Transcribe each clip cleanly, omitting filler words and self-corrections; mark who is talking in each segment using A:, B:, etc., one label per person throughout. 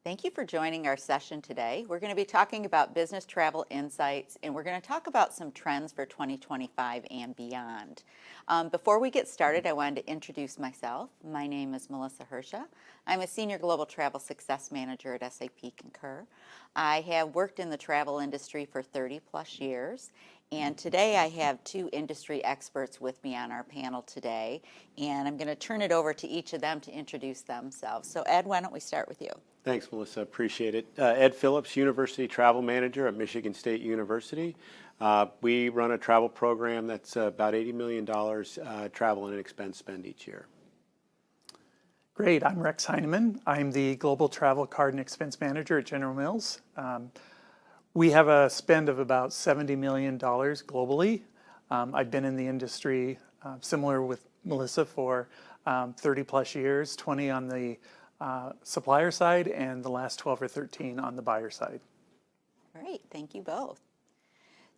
A: Thank you for joining our session today. We're going to be talking about business travel insights, and we're going to talk about some trends for 2025 and beyond. Before we get started, I wanted to introduce myself. My name is Melisa Hersha. I'm a Senior Global Travel Success Manager at SAP Concur. I have worked in the travel industry for 30 plus years, and today I have two industry experts with me on our panel today, and I'm going to turn it over to each of them to introduce themselves. So Ed, why don't we start with you?
B: Thanks, Melissa. Appreciate it. Ed Phillips, University Travel Manager at Michigan State University. We run a travel program that's about $80 million travel and expense spend each year.
C: Great. I'm Rex Heineman. I'm the Global Travel Card and Expense Manager at General Mills. We have a spend of about $70 million globally. I've been in the industry, similar with Melissa, for 30 plus years, 20 on the supplier side and the last 12 or 13 on the buyer side.
A: Great, thank you both.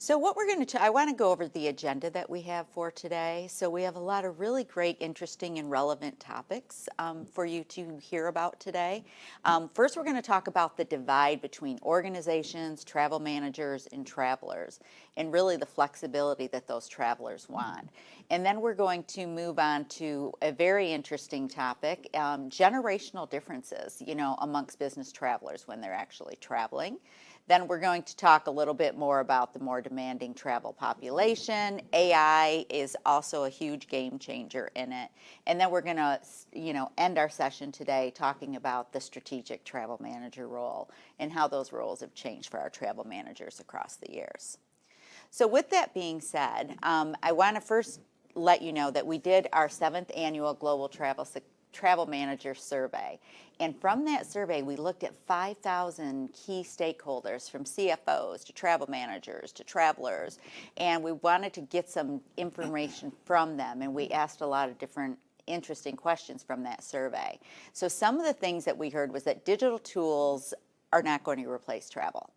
A: So what we're going to, I want to go over the agenda that we have for today. So we have a lot of really great, interesting, and relevant topics for you to hear about today. First, we're going to talk about the divide between organizations, travel managers, and travelers, and really the flexibility that those travelers want. And then we're going to move on to a very interesting topic, generational differences, amongst business travelers when they're actually traveling. Then we're going to talk a little bit more about the more demanding travel population. AI is also a huge game changer in it. And then we're going to, end our session today talking about the strategic travel manager role and how those roles have changed for our travel managers across the years. So with that being said, I want to first let you know that we did our 7th annual Global Travel Manager Survey. And from that survey, we looked at 5,000 key stakeholders, from CFOs to travel managers to travelers, and we wanted to get some information from them, and we asked a lot of different interesting questions from that survey. So some of the things that we heard was that digital tools are not going to replace travel.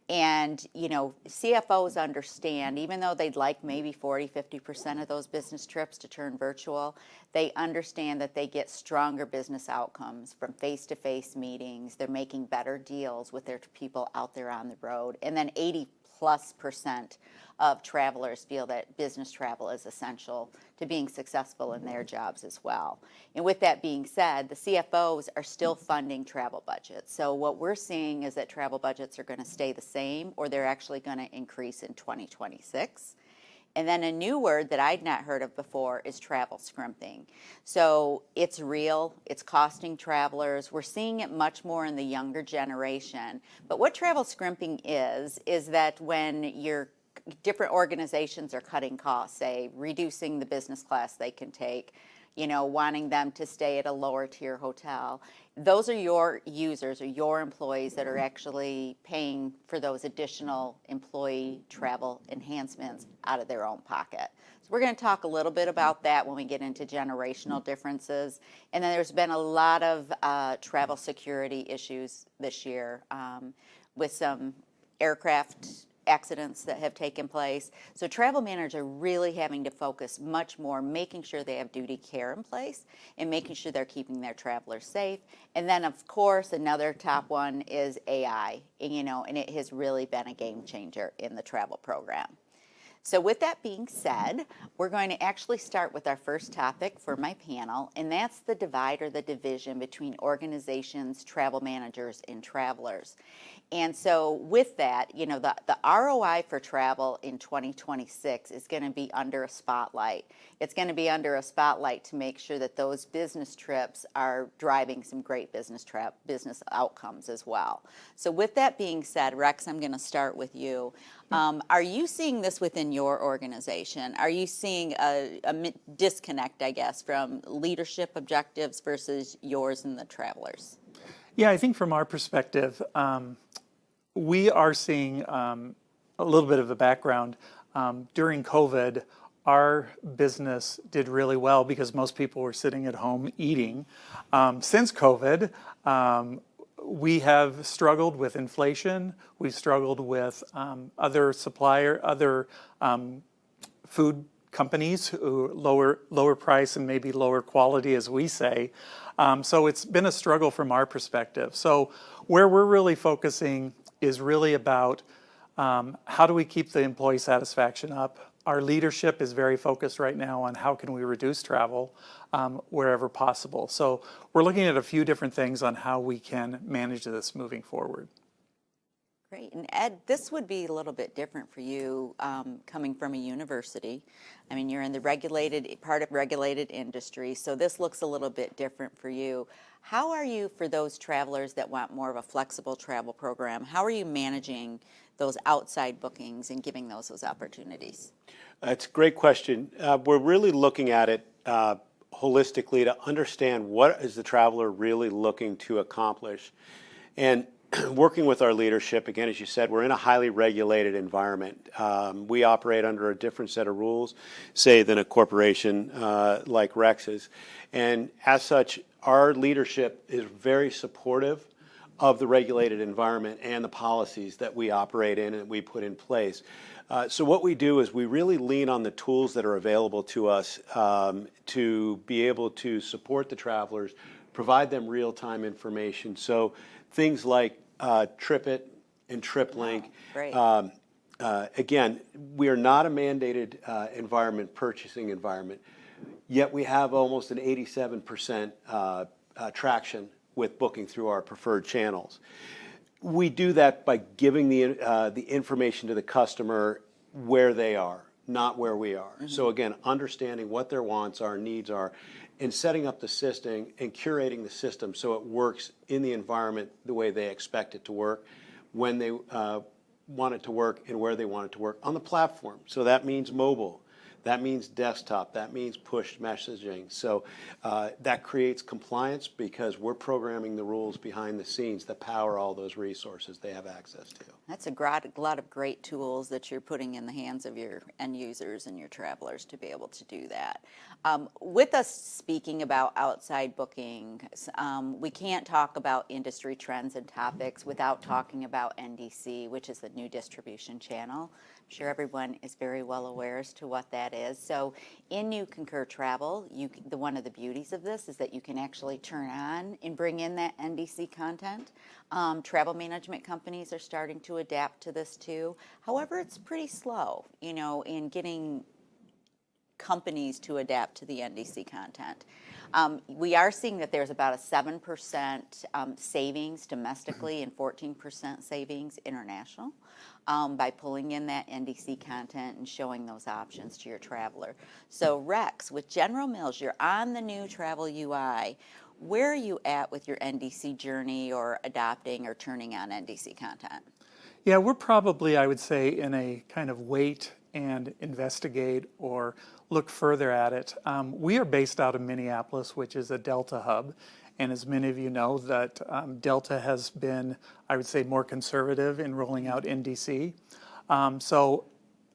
A: And, CFOs understand, even though they'd like maybe 40-50% of those business trips to turn virtual, they understand that they get stronger business outcomes from face-to-face meetings. They're making better deals with their people out there on the road. And then 80+% of travelers feel that business travel is essential to being successful in their jobs as well. And with that being said, the CFOs are still funding travel budgets. So what we're seeing is that travel budgets are going to stay the same, or they're actually going to increase in 2026. And then a new word that I'd not heard of before is travel scrimping. So it's real, it's costing travelers. We're seeing it much more in the younger generation. But what travel scrimping is that when your different organizations are cutting costs, say reducing the business class they can take, wanting them to stay at a lower tier hotel. Those are your users or your employees that are actually paying for those additional employee travel enhancements out of their own pocket. So we're going to talk a little bit about that when we get into generational differences. And then there's been a lot of travel security issues this year with some aircraft accidents that have taken place. So travel managers are really having to focus much more, making sure they have duty care in place and making sure they're keeping their travelers safe. And then, of course, another top one is AI, and it has really been a game changer in the travel program. So with that being said, we're going to actually start with our first topic for my panel, and that's the divide or the division between organizations, travel managers, and travelers. And so with that, the ROI for travel in 2026 is going to be under a spotlight. It's going to be under a spotlight to make sure that those business trips are driving some great business outcomes as well. So with that being said, Rex, I'm going to start with you. Are you seeing this within your organization? Are you seeing a disconnect, I guess, from leadership objectives versus yours and the travelers?
C: Yeah, I think from our perspective, we are seeing a little bit of a background. During COVID, our business did really well because most people were sitting at home eating. Since COVID, we have struggled with inflation. We've struggled with other food companies who lower price and maybe lower quality, as we say. So it's been a struggle from our perspective. So where we're really focusing is really about how do we keep the employee satisfaction up. Our leadership is very focused right now on how can we reduce travel wherever possible. So we're looking at a few different things on how we can manage this moving forward.
A: Great. And Ed, this would be a little bit different for you coming from a university. I mean, you're in the part of regulated industry, so this looks a little bit different for you. How are you, for those travelers that want more of a flexible travel program, how are you managing those outside bookings and giving those opportunities?
B: That's a great question. We're really looking at it holistically to understand what is the traveler really looking to accomplish. And working with our leadership, again, as you said, we're in a highly regulated environment. We operate under a different set of rules, say, than a corporation like Rex's. And as such, our leadership is very supportive of the regulated environment and the policies that we operate in and we put in place. So what we do is we really lean on the tools that are available to us to be able to support the travelers, provide them real-time information. So things like TripIt and TripLink.
A: Great.
B: Again, we are not a mandated purchasing environment, yet we have almost an 87% traction with booking through our preferred channels. We do that by giving the information to the customer where they are, not where we are. Mm-hmm. So again, understanding what their wants are, needs are, and setting up the system and curating the system so it works in the environment the way they expect it to work, when they want it to work, and where they want it to work on the platform. So that means mobile. That means desktop. That means push messaging. So that creates compliance because we're programming the rules behind the scenes that power all those resources they have access to.
A: That's a lot of great tools that you're putting in the hands of your end users and your travelers to be able to do that. With us speaking about outside booking, we can't talk about industry trends and topics without talking about NDC, which is the new distribution channel. I'm sure everyone is very well aware as to what that is. So in New Concur Travel, one of the beauties of this is that you can actually turn on and bring in that NDC content. Travel management companies are starting to adapt to this too. However, it's pretty slow, in getting companies to adapt to the NDC content. We are seeing that there's about a 7% savings domestically and 14% savings international by pulling in that NDC content and showing those options to your traveler. So Rex, with General Mills, you're on the new travel UI. Where are you at with your NDC journey or adopting or turning on NDC content?
C: Yeah, we're probably, I would say, in a kind of wait and investigate or look further at it. We are based out of Minneapolis, which is a Delta hub. And as many of you know, that Delta has been, I would say, more conservative in rolling out NDC. So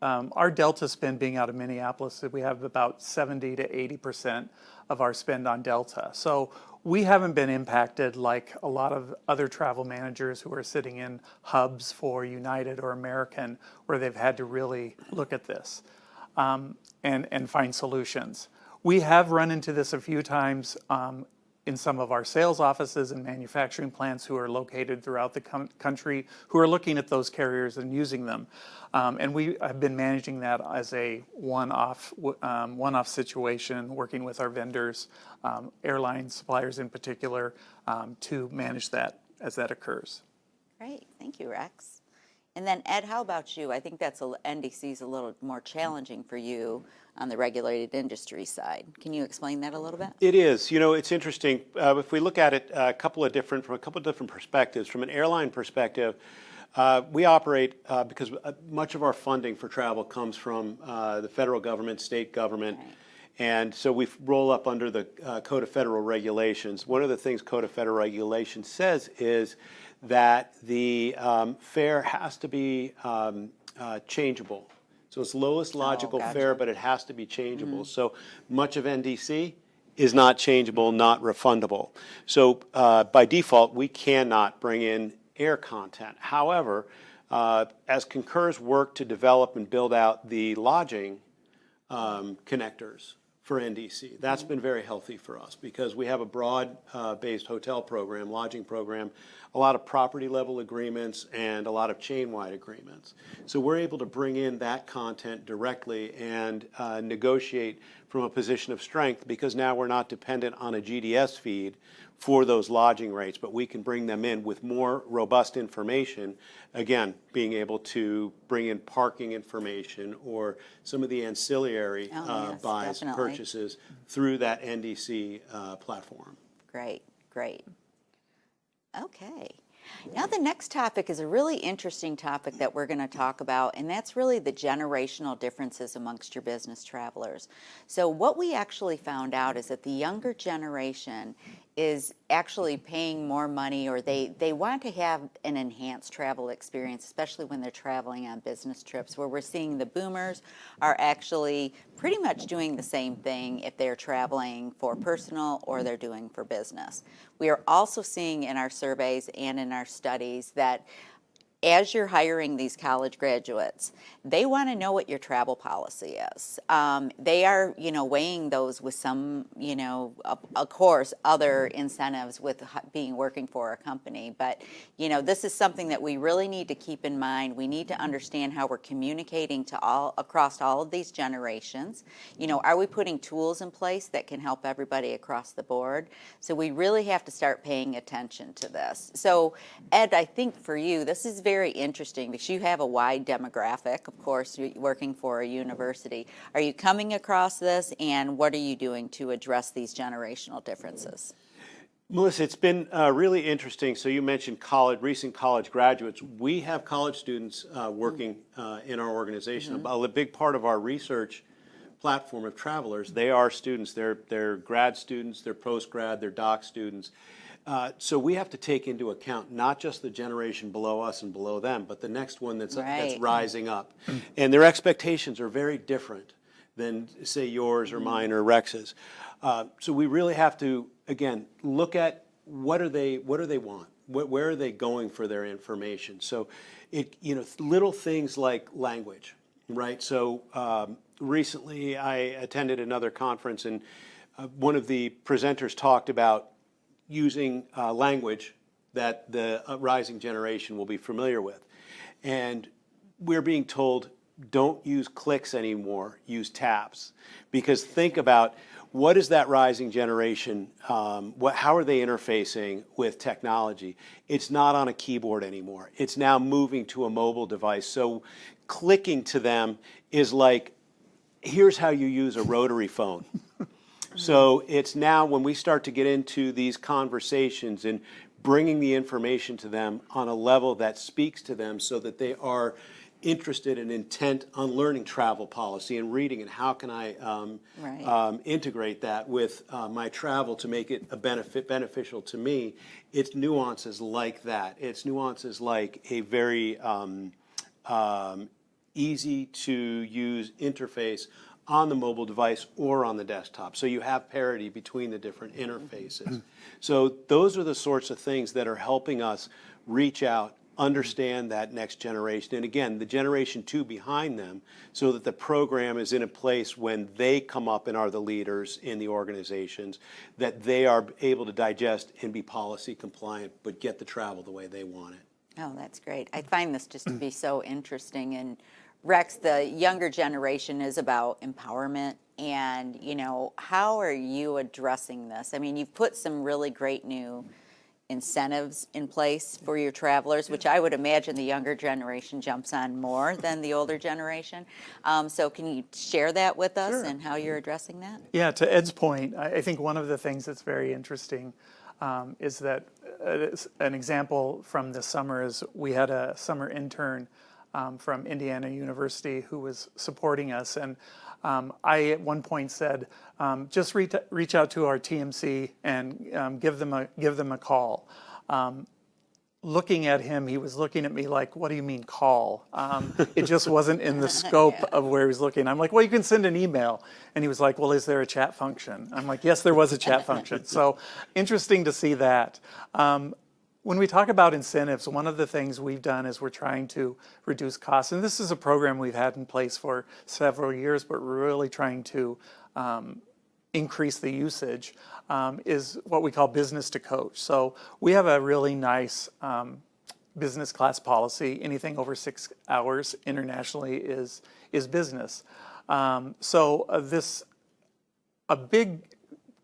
C: our Delta spend being out of Minneapolis, we have about 70 to 80% of our spend on Delta. So we haven't been impacted like a lot of other travel managers who are sitting in hubs for United or American, where they've had to really look at this and find solutions. We have run into this a few times in some of our sales offices and manufacturing plants who are located throughout the country who are looking at those carriers and using them. And we have been managing that as a one-off situation, working with our vendors, airline suppliers in particular, to manage that as that occurs.
A: Great, thank you, Rex. And then Ed, how about you? I think NDC is a little more challenging for you on the regulated industry side. Can you explain that a little bit?
B: It is. It's interesting. If we look at it from a couple of different perspectives, from an airline perspective, we operate because much of our funding for travel comes from the federal government, state government, right. And so we roll up under the Code of Federal Regulations. One of the things Code of Federal Regulations says is that the fare has to be changeable. So it's lowest logical fare, but it has to be changeable. Mm-hmm. So much of NDC is not changeable, not refundable. So by default, we cannot bring in air content. However, as Concur's work to develop and build out the lodging connectors for NDC. That's been very healthy for us because we have a broad-based hotel program, lodging program, a lot of property-level agreements, and a lot of chain-wide agreements. So we're able to bring in that content directly and negotiate from a position of strength because now we're not dependent on a GDS feed for those lodging rates, but we can bring them in with more robust information, again, being able to bring in parking information or some of the ancillary
A: yes,
B: buys,
A: definitely.
B: purchases through that NDC platform.
A: Great, great. Okay. Now the next topic is a really interesting topic that we're going to talk about, and that's really the generational differences amongst your business travelers. So what we actually found out is that the younger generation is actually paying more money, or they want to have an enhanced travel experience, especially when they're traveling on business trips, where we're seeing the boomers are actually pretty much doing the same thing if they're traveling for personal or they're doing for business. We are also seeing in our surveys and in our studies that as you're hiring these college graduates, they want to know what your travel policy is. They are, weighing those with some, of course, other incentives with working for a company. But, this is something that we really need to keep in mind. We need to understand how we're communicating to across all of these generations. Are we putting tools in place that can help everybody across the board? So we really have to start paying attention to this. So, Ed, I think for you, this is very interesting because you have a wide demographic, of course, you're working for a university. Are you coming across this, and what are you doing to address these generational differences?
B: Melissa, it's been really interesting. So you mentioned recent college graduates. We have college students working in our organization. A big part of our research platform of travelers, they are students. They're grad students, they're post-grad, they're doc students. So we have to take into account not just the generation below us and below them, but the next one that's rising up. And their expectations are very different than, say, yours or mine or Rex's. So we really have to, again, look at what do they want? Where are they going for their information? So, little things like language, right? So recently I attended another conference, and one of the presenters talked about using language that the rising generation will be familiar with. And we're being told, don't use clicks anymore, use taps. Because think about, what is that rising generation, how are they interfacing with technology? It's not on a keyboard anymore. It's now moving to a mobile device. So clicking to them is like, here's how you use a rotary phone. So it's now when we start to get into these conversations and bringing the information to them on a level that speaks to them so that they are interested and intent on learning travel policy and reading, and how can I integrate that with my travel to make it beneficial to me. It's nuances like that. It's nuances like a very easy to use interface on the mobile device or on the desktop. So you have parity between the different interfaces. So those are the sorts of things that are helping us reach out, understand that next generation, and again, the generation 2 behind them, so that the program is in a place when they come up and are the leaders in the organizations, that they are able to digest and be policy compliant, but get the travel the way they want it.
A: Oh, that's great. I find this just to be so interesting. And Rex, the younger generation is about empowerment, and, how are you addressing this? I mean, you've put some really great new incentives in place for your travelers, which I would imagine the younger generation jumps on more than the older generation. So can you share that with us and how you're addressing that?
C: Yeah, to Ed's point, I think one of the things that's very interesting is that an example from this summer is we had a summer intern from Indiana University who was supporting us, and I at one point said, just reach out to our TMC and give them a call. Looking at him, he was looking at me like, what do you mean call? It just wasn't in the scope of where he was looking. I'm like, well, you can send an email. And he was like, well, is there a chat function? I'm like, yes, there was a chat function. So interesting to see that. When we talk about incentives, one of the things we've done is we're trying to reduce costs. And this is a program we've had in place for several years, but we're really trying to increase the usage, is what we call business to coach. So we have a really nice business class policy. Anything over 6 hours internationally is business. A big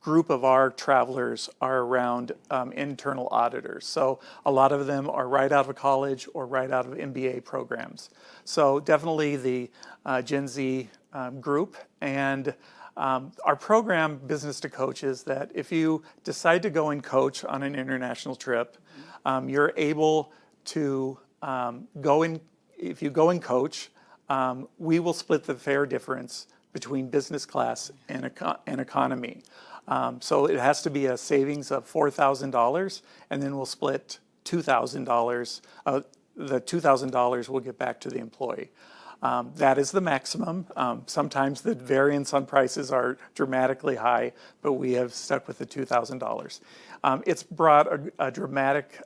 C: group of our travelers are around internal auditors. So a lot of them are right out of college or right out of MBA programs. So definitely the Gen Z group. And our program, Business to Coach, is that if you decide to go and coach on an international trip, you're able to if you go and coach, we will split the fare difference between business class and economy. So it has to be a savings of $4,000, and then we'll split $2,000. The $2,000 will get back to the employee. That is the maximum. Sometimes the variance on prices are dramatically high, but we have stuck with the $2,000. It's brought a dramatic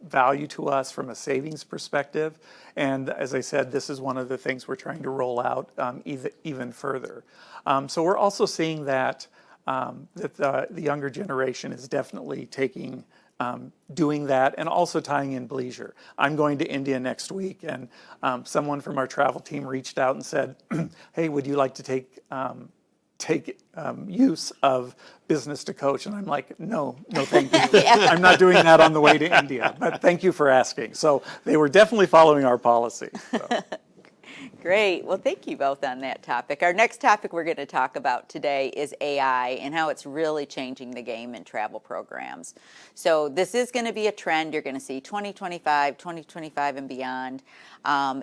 C: value to us from a savings perspective. And as I said, this is one of the things we're trying to roll out even further. So we're also seeing that the younger generation is definitely doing that, and also tying in leisure. I'm going to India next week, and someone from our travel team reached out and said, hey, would you like to take use of business to coach? And I'm like, no, thank you. I'm not doing that on the way to India, but thank you for asking. So they were definitely following our policy. So.
A: Great. Well, thank you both on that topic. Our next topic we're going to talk about today is AI and how it's really changing the game in travel programs. So this is going to be a trend you're going to see 2025 and beyond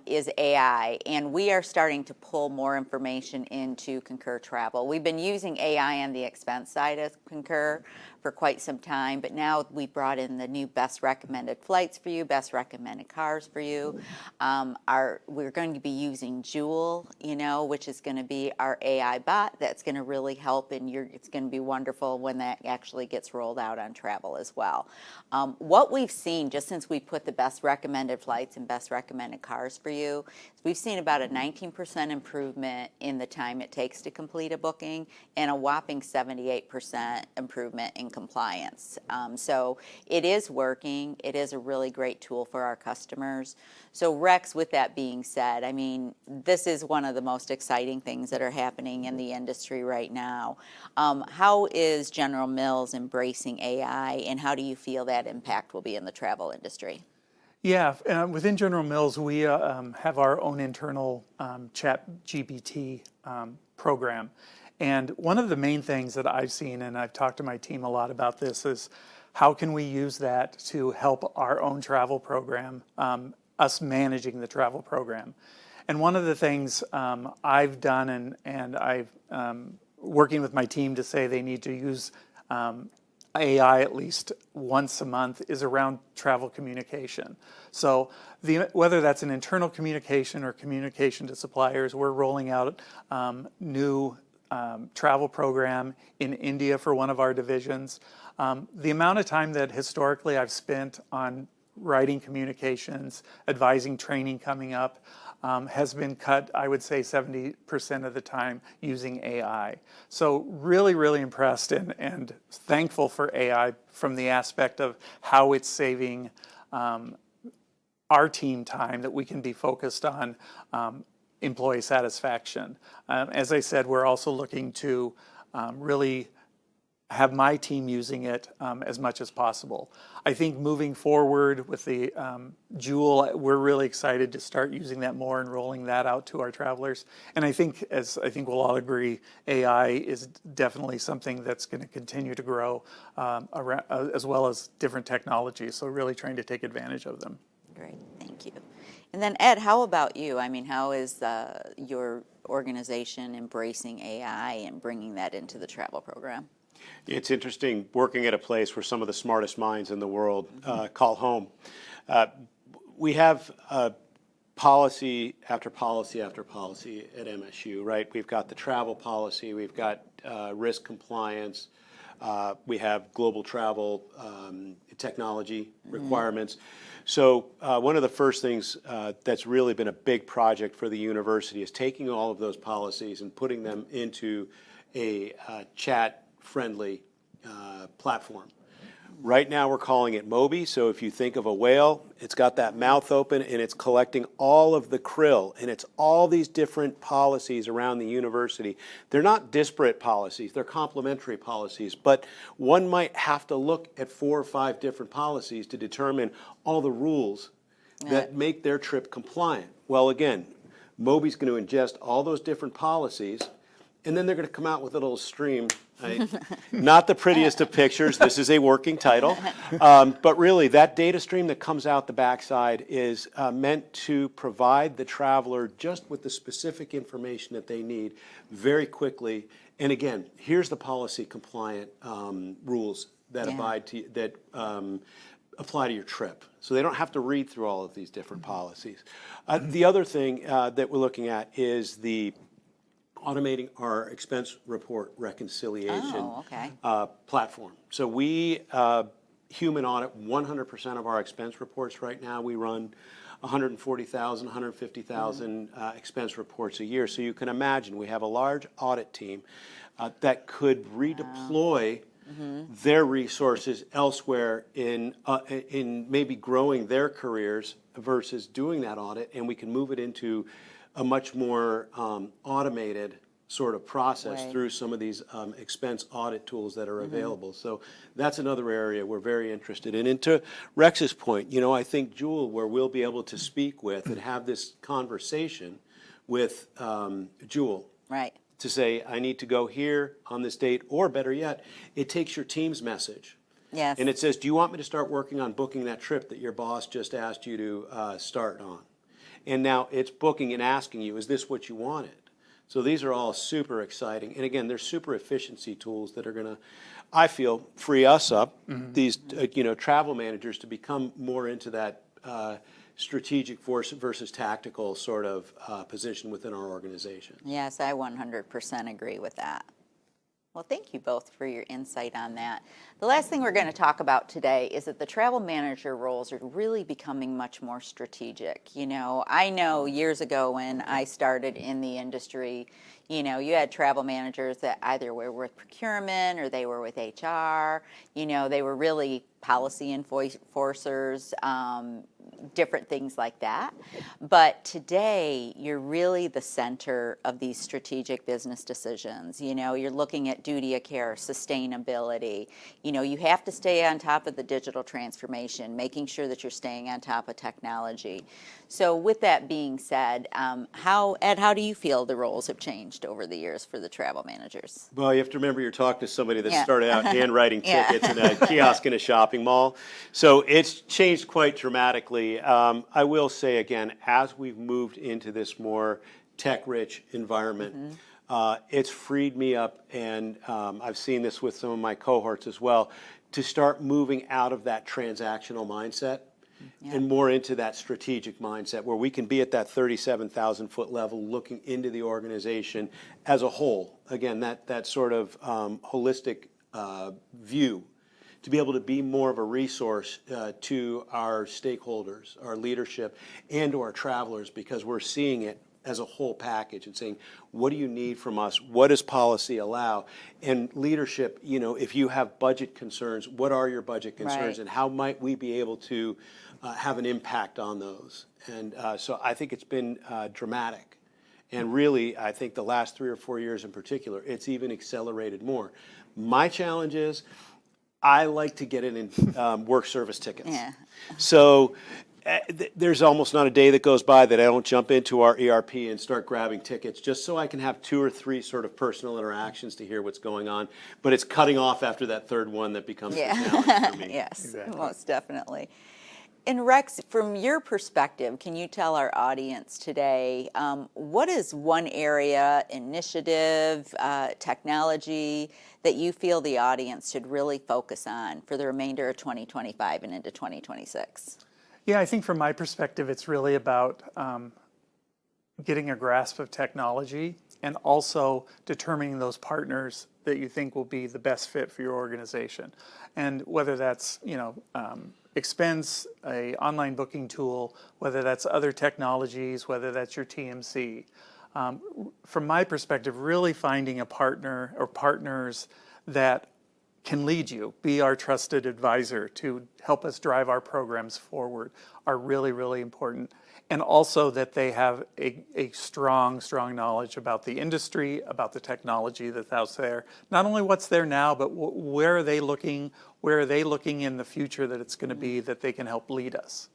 A: is AI. And we are starting to pull more information into Concur Travel. We've been using AI on the expense side of Concur for quite some time, but now we brought in the new best recommended flights for you, best recommended cars for you. We're going to be using Joule, which is going to be our AI bot that's going to really help, and it's going to be wonderful when that actually gets rolled out on travel as well. What we've seen just since we put the best recommended flights and best recommended cars for you, is we've seen about a 19% improvement in the time it takes to complete a booking and a whopping 78% improvement in compliance. So it is working. It is a really great tool for our customers. So Rex, with that being said, I mean, this is one of the most exciting things that are happening in the industry right now. How is General Mills embracing AI, and how do you feel that impact will be in the travel industry?
C: Yeah, within General Mills, we have our own internal ChatGPT program. And one of the main things that I've seen, and I've talked to my team a lot about this, is how can we use that to help our own travel program, us managing the travel program. And one of the things I've done, and I've working with my team to say they need to use AI at least once a month, is around travel communication. So whether that's an internal communication or communication to suppliers, we're rolling out new travel program in India for one of our divisions. The amount of time that historically I've spent on writing communications, advising training coming up, has been cut, I would say 70% of the time using AI. So really, really impressed and thankful for AI from the aspect of how it's saving our team time that we can be focused on employee satisfaction. As I said, we're also looking to really have my team using it as much as possible. I think moving forward with the Joule, we're really excited to start using that more and rolling that out to our travelers. And I think we'll all agree, AI is definitely something that's going to continue to grow around, as well as different technologies. So really trying to take advantage of them.
A: Great, thank you. And then Ed, how about you? I mean, how is your organization embracing AI and bringing that into the travel program?
B: It's interesting working at a place where some of the smartest minds in the world call home. We have policy after policy after policy at MSU, right? We've got the travel policy, we've got risk compliance, We have global travel technology requirements. So one of the first things that's really been a big project for the university is taking all of those policies and putting them into a chat-friendly platform. Right now we're calling it Moby, so if you think of a whale, it's got that mouth open and it's collecting all of the krill, and it's all these different policies around the university. They're not disparate policies, they're complementary policies, but one might have to look at 4 or 5 different policies to determine all the rules that make their trip compliant. Well, again, Moby's going to ingest all those different policies, and then they're going to come out with a little stream. Not the prettiest of pictures. This is a working title. But really, that data stream that comes out the backside is meant to provide the traveler just with the specific information that they need very quickly. And again, here's the policy compliant rules that apply to your trip. So they don't have to read through all of these different policies. The other thing that we're looking at is the automating our expense report reconciliation platform. So we human audit 100% of our expense reports right now. We run 140,000, 150,000 expense reports a year. So you can imagine we have a large audit team that could redeploy their resources elsewhere in maybe growing their careers versus doing that audit, and we can move it into a much more automated sort of process through some of these expense audit tools that are available. So that's another area we're very interested in. And to Rex's point, you know, I think Jewel, where we'll be able to speak with and have this conversation with Jewel.
A: Right.
B: To say, I need to go here on this date, or better yet, it takes your team's message.
A: Yes.
B: And it says, do you want me to start working on booking that trip that your boss just asked you to start on? And now it's booking and asking you, is this what you wanted? So these are all super exciting. And again, they're super efficiency tools that are going to, I feel, free us up, these travel managers, to become more into that strategic force versus tactical sort of position within our organization.
A: Yes, I 100% agree with that. Well, thank you both for your insight on that. The last thing we're going to talk about today is that the travel manager roles are really becoming much more strategic. You know, I know years ago when I started in the industry, you know, you had travel managers that either were with procurement or they were with HR. You know, they were really policy enforcers, different things like that. But today, you're really the center of these strategic business decisions. You know, you're looking at duty of care, sustainability. You know, you have to stay on top of the digital transformation, making sure that you're staying on top of technology. So with that being said, Ed, how do you feel the roles have changed over the years for the travel managers?
B: Well, you have to remember you're talking to somebody that started out handwriting tickets in a kiosk in a shopping mall. So it's changed quite dramatically. I will say again, as we've moved into this more tech-rich environment, it's freed me up, and I've seen this with some of my cohorts as well, to start moving out of that transactional mindset and more into that strategic mindset where we can be at that 37,000-foot level looking into the organization as a whole. Again, that sort of holistic view, to be able to be more of a resource to our stakeholders, our leadership, and to our travelers, because we're seeing it as a whole package and saying, what do you need from us? What does policy allow? And leadership, you know, if you have budget concerns, what are your budget concerns, and how might we be able to have an impact on those? And so I think it's been dramatic. And really, I think the last 3 or 4 years in particular, it's even accelerated more. My challenge is, I like to get it in work service tickets. So there's almost not a day that goes by that I don't jump into our ERP and start grabbing tickets, just so I can have 2 or 3 sort of personal interactions to hear what's going on. But it's cutting off after that third one that becomes the challenge for me.
A: Yes, most definitely. And Rex, from your perspective, can you tell our audience today, what is one area, initiative, technology that you feel the audience should really focus on for the remainder of 2025 and into 2026?
C: Yeah, I think from my perspective, it's really about getting a grasp of technology and also determining those partners that you think will be the best fit for your organization. And whether that's, expense, a online booking tool, whether that's other technologies, whether that's your TMC. From my perspective, really finding a partner or partners that can lead you, be our trusted advisor to help us drive our programs forward are really, really important. And also that they have a strong knowledge about the industry, about the technology that's out there. Not only what's there now, but where are they looking in the future that it's going to be that they can help lead us.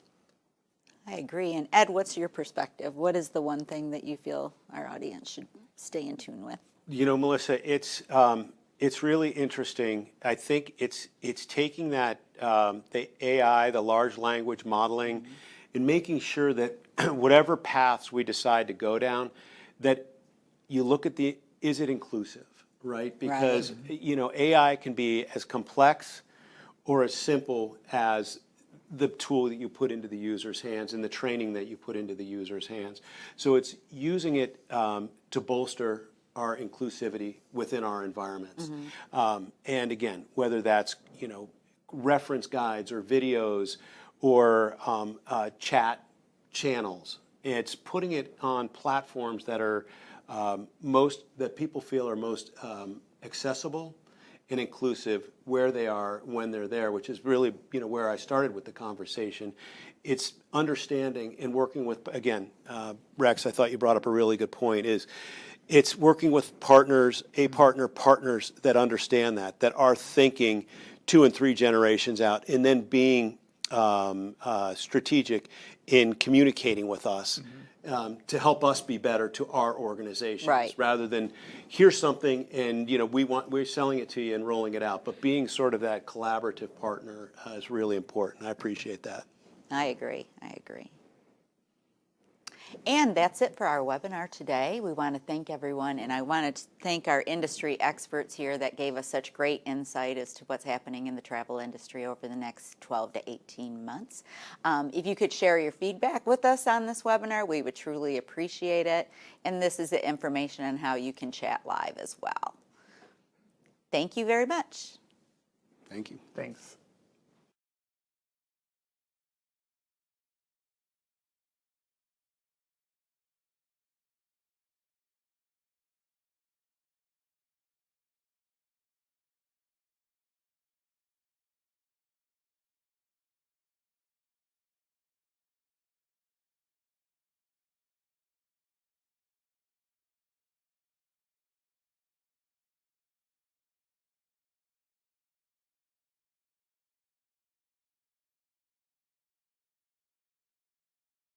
A: I agree. And Ed, what's your perspective? What is the one thing that you feel our audience should stay in tune with?
B: Melissa, it's really interesting. I think it's taking that the AI, the large language modeling, and making sure that whatever paths we decide to go down, that you look at is it inclusive, right? Because AI can be as complex or as simple as the tool that you put into the user's hands and the training that you put into the user's hands. So it's using it to bolster our inclusivity within our environments. And again, whether that's reference guides or videos or chat channels, it's putting it on platforms that are that people feel are most accessible and inclusive where they are when they're there, which is really where I started with the conversation. It's understanding and working with, again, Rex, I thought you brought up a really good point, it's working with partners that understand that are thinking 2 and 3 generations out, and then being strategic in communicating with us to help us be better to our organizations, rather than here's something and we're selling it to you and rolling it out. But being sort of that collaborative partner is really important. I appreciate that.
A: I agree. And that's it for our webinar today. We want to thank everyone, and I want to thank our industry experts here that gave us such great insight as to what's happening in the travel industry over the next 12 to 18 months. If you could share your feedback with us on this webinar, we would truly appreciate it. And this is the information on how you can chat live as well. Thank you very much.
B: Thank you.
C: Thanks.